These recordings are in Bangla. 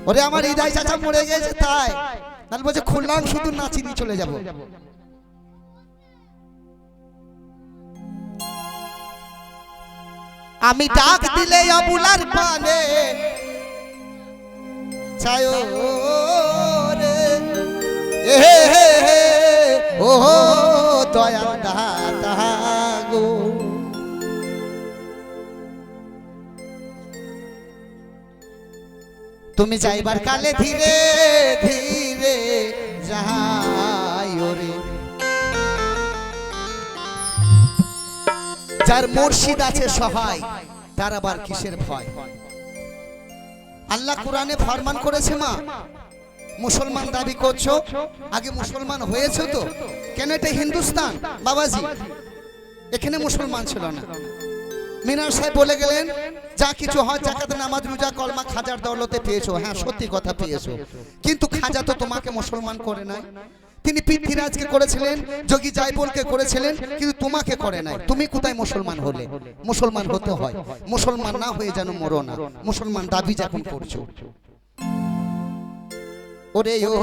ওরে আমার হৃদয় চাচা মরে গেছে তাই তাহলে বলছে খুললাম শুধু নাচি দিয়ে চলে যাব। আমি ডাক দিলে অবুলার পানে ছায় রে ও দয়া দাতা গো। তুমি যাইবার কালে ধীরে ধীরে যাই রে। যার মুর্শিদ আছে সহায় তার আবার কিসের ভয়? আল্লাহ কোরআনে ফরমান করেছে মা মুসলমান দাবি করছো, আগে মুসলমান হয়েছে তো কেন? এটা হিন্দুস্তান বাবাজি, এখানে মুসলমান ছিল না। মিনার সাহেব বলে গেলেন যা কিছু হয় জাকাত নামাজ রোজা কলমা খাজার দৌলতে পেয়েছো, হ্যাঁ সত্যি কথা পেয়েছো, কিন্তু খাজা তো তোমাকে মুসলমান করে নাই। তিনি পৃথ্বীরাজকে করেছিলেন, যোগী জয়পুরকে করেছিলেন, কিন্তু তোমাকে করে নাই। তুমি কোথায় মুসলমান হলে? মুসলমান হতে হয়, মুসলমান না হয়ে যেন মরো না। মুসলমান দাবি যখন করছো। ওরে ও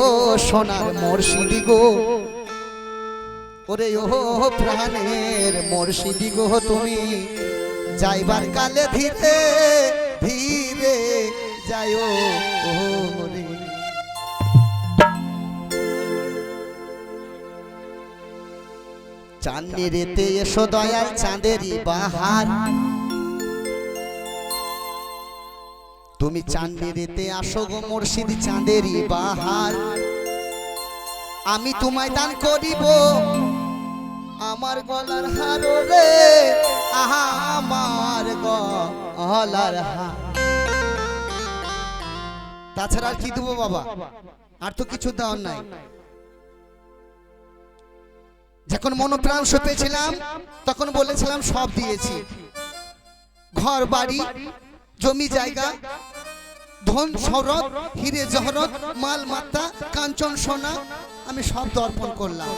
সোনার মুর্শিদি গো, ওরে ও প্রাণের মুর্শিদি গো, তুমি যাইবার কালে ধীরে ধীরে যায়ো রে। চাঁদেরেতে এসো দয়াল চাঁদেরই বাহার, তুমি চাঁদেরেতে আসো গো মুর্শিদ চাঁদেরই বাহার। আমি তোমায় দান করিব আমার গলার হার রে, আহা আমার গলার হার। তাছাড়া আর কি দেবো বাবা? আর তো কিছু দেওয়ার নাই। যখন মনোপ্রাণ সপেছিলাম তখন বলেছিলাম সব দিয়েছি, ঘর বাড়ি জমি জায়গা ধন সৌরভ হিরে জহরত মাল মাত্তা কাঞ্চন সোনা আমি সব দর্পণ করলাম,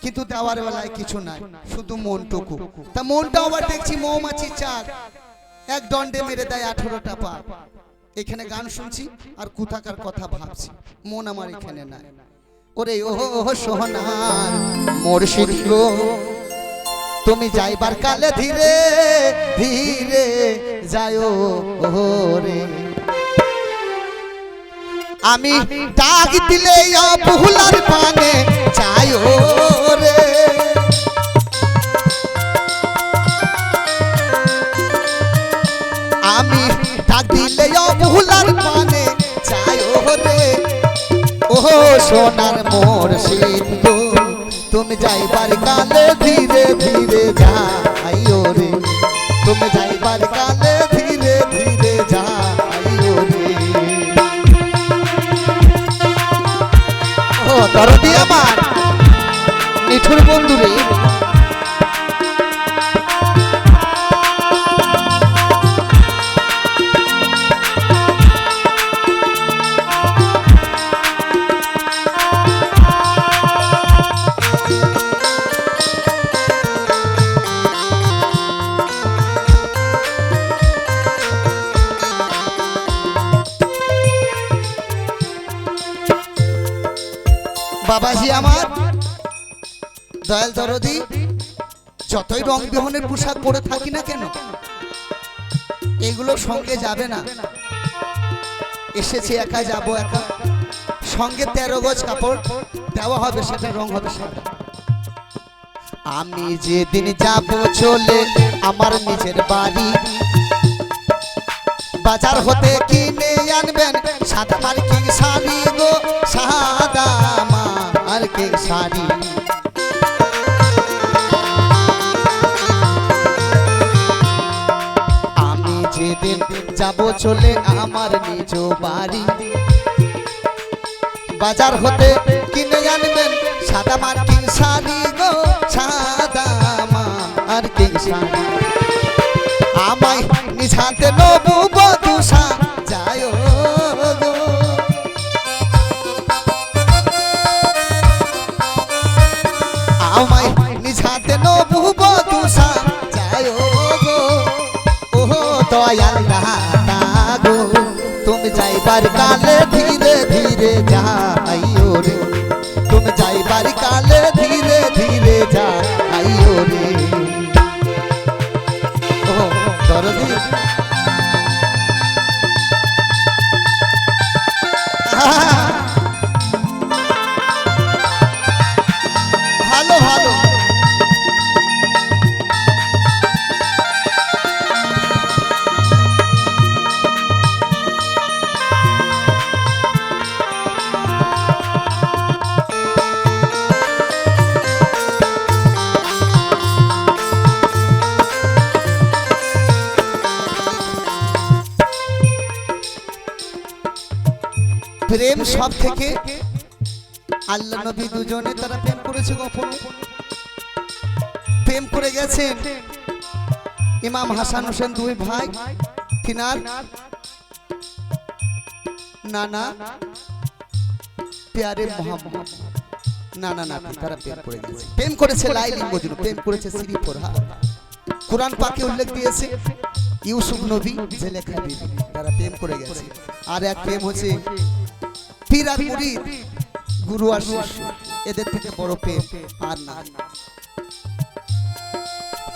কিন্তু দেওয়ার বেলায় কিছু নাই, শুধু মনটুকু। তা মনটা আবার দেখছি মৌমাছি চাক, এক দণ্ডে মেরে দেয় 18টা পা। এখানে গান শুনছি আর কোথাকার কথা ভাবছি, মন আমার এখানে নাই। ওরে ও সোনার মুর্শিদ গো, তুমি যাইবার কালে ধীরে ধীরে যায়ো রে। আমি ডাক দিলে অবুলার পানে যায়ো রে। আমি ডাক দিলে অবুলার পানে যায়ো রে। ও সোনার মুর্শিদ গো, তুমি যাইবার কালে ধীরে ধীরে যাইও রে। তুমি যাইবার কালে ধীরে ধীরে যাইও রে। ও দরদি আমার মিঠুর বন্ধু রে, বাবাজি আমার দয়াল দরদি, যতই রং বিহনের পোশাক পরে থাকি না কেন এগুলো সঙ্গে যাবে না। এসেছি একা, যাব একা, সঙ্গে 13 গজ কাপড় দেওয়া হবে, সেটা রং হবে সেটা। আমি যেদিন যাব চলে আমার নিজের বাড়ি, বাজার হতে কিনে আনবেন সাদা মার্কিং শাড়ি গো, সাদা মার্কিং শাড়ি। আমি যেদিন যাব চলে আমার নিজ বাড়ি, বাজার হতে কিনে আনবেন সাদা মার্কিং শাড়ি গো, সাদা মার্কিং শাড়ি। আমায় নিজ হাতে নবু বধূ সাজায় গো, আমায় নিজ হাতে নবু বধূ সাজায় গো। ও দয়াল দাতা গো, তুমি যাই যাইবার কালে ধীরে ধীরে যাইও রে তুমি যাইবার কালে ধীরে ধীরে যাইও রে ও দরদি ভালো ভালো প্রেম সব থেকে আল্লাহ নবী দুজনে তারা প্রেম করেছে গোপনে প্রেম করে গেছেন ইমাম হাসান হোসেন দুই ভাই তিনার নানা প্যারে মোহাম্মদ নানা নাতি তারা প্রেম করে গেছে প্রেম করেছে লাইলি মজনু প্রেম করেছে শ্রী ফরহাদ কুরআন পাকে উল্লেখ দিয়েছে ইউসুফ নবী জেলেখা বিবি তারা প্রেম করে গেছে আর এক প্রেম হচ্ছে পীর আর মুরিদ গুরু আর শিষ্য এদের থেকে বড় প্রেম আর না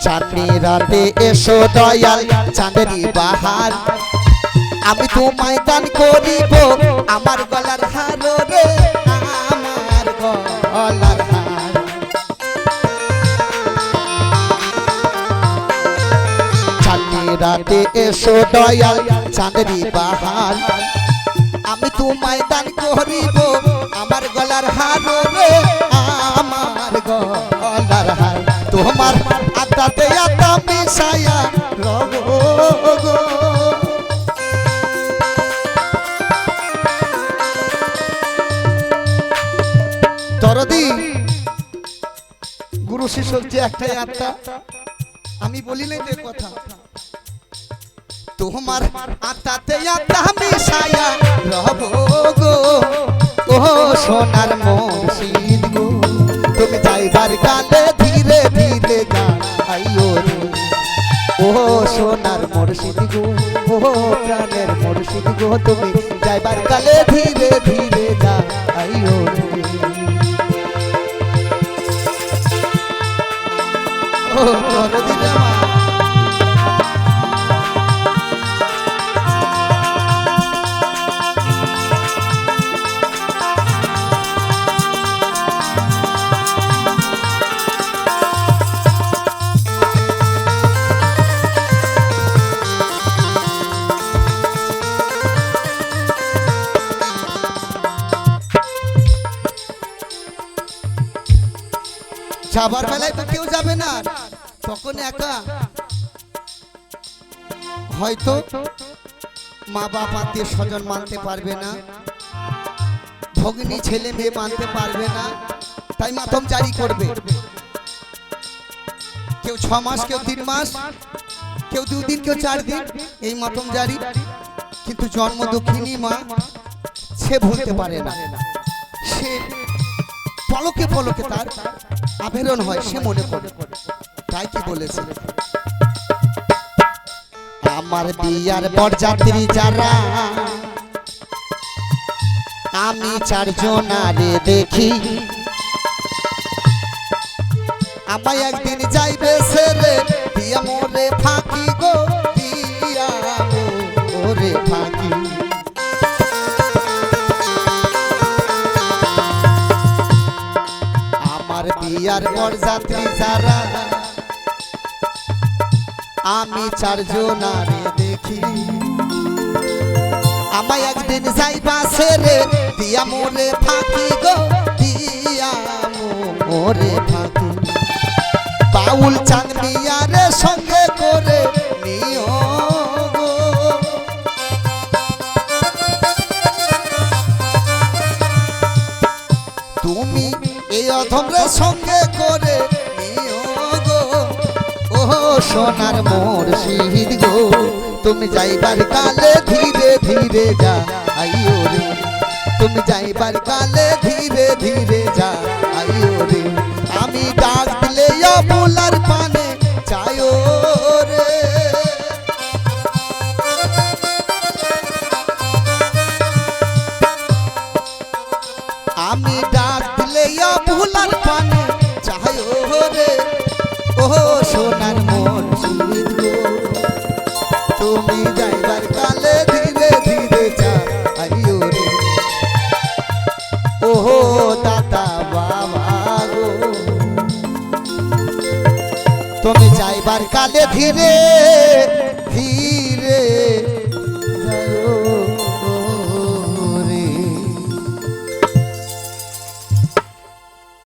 চাঁদনি রাতে এসো দয়াল চাঁদেরি বাহার আমি তোমায় দান করিব আমার গলার হার রে আমার গলার হার চাঁদনি রাতে এসো দয়াল চাঁদেরি বাহার আমি তোমায় দান করিব আমার গলার হার রে আমার গলার হার তোমার আত্মাতে আত্মা মিশায়া রব গো দরদি গুরু শিষ্যর যে একটাই আত্মা আমি বলি নাই তো কথা তোমার আত্মাতে আত্মা মিশায়া রব গো ও সোনার মুর্শিদ গো তুমি যাইবার কালে ধীরে ধীরে যাইও রে ও সোনার মুর্শিদ গো ও প্রাণের মুর্শিদ গো তুমি যাইবার কালে ধীরে ধীরে যাইও রে ও দরদি জামা যাবার বেলায় তো কেউ যাবে না তখন একা হয়তো মা বাপ আত্মীয় স্বজন মানতে পারবে না ভগ্নী ছেলে মেয়ে মানতে পারবে না তাই মাতম জারি করবে কেউ 6 মাস কেউ 3 মাস কেউ 2 দিন কেউ 4 দিন এই মাতম জারি কিন্তু জন্ম দুঃখিনী মা সে ভুলতে পারে না সে পলকে পলকে তার আবেদন হয় সে মনে করে তাই কি বলেছে আমার বিয়ার বরযাত্রী যারা আমি 4 জনারে দেখি আমায় একদিন যাইবে ছেড়ে দিয়া মোরে ফাঁকি গো দিয়া মোরে ফাঁকি বিয়ার বরযাত্রী যারা আমি 4 জনারে দেখি আমায় একদিন যাইবা ছেড়ে দিয়া মোরে ফাঁকি গো দিয়া মোরে ফাঁকি বাউল চাঁদ মিয়ারে সঙ্গে করে নিও গো তুমি এই অধমরে সঙ্গে করে নিও গো ও সোনার মুর্শিদ গো তুমি যাইবার কালে ধীরে ধীরে যাইও রে তুমি যাইবার কালে ধীরে ধীরে যাইও রে আমি ডাক দিলে বুলার পানে চাইও রে তুলার পানে চাই রে ও সোনার মসজিদ গো তুমি যাইবার কালে ধীরে ধীরে যাইও রে ও দাদা বাবা গো তুমি যাইবার কালে ধীরে ধীরে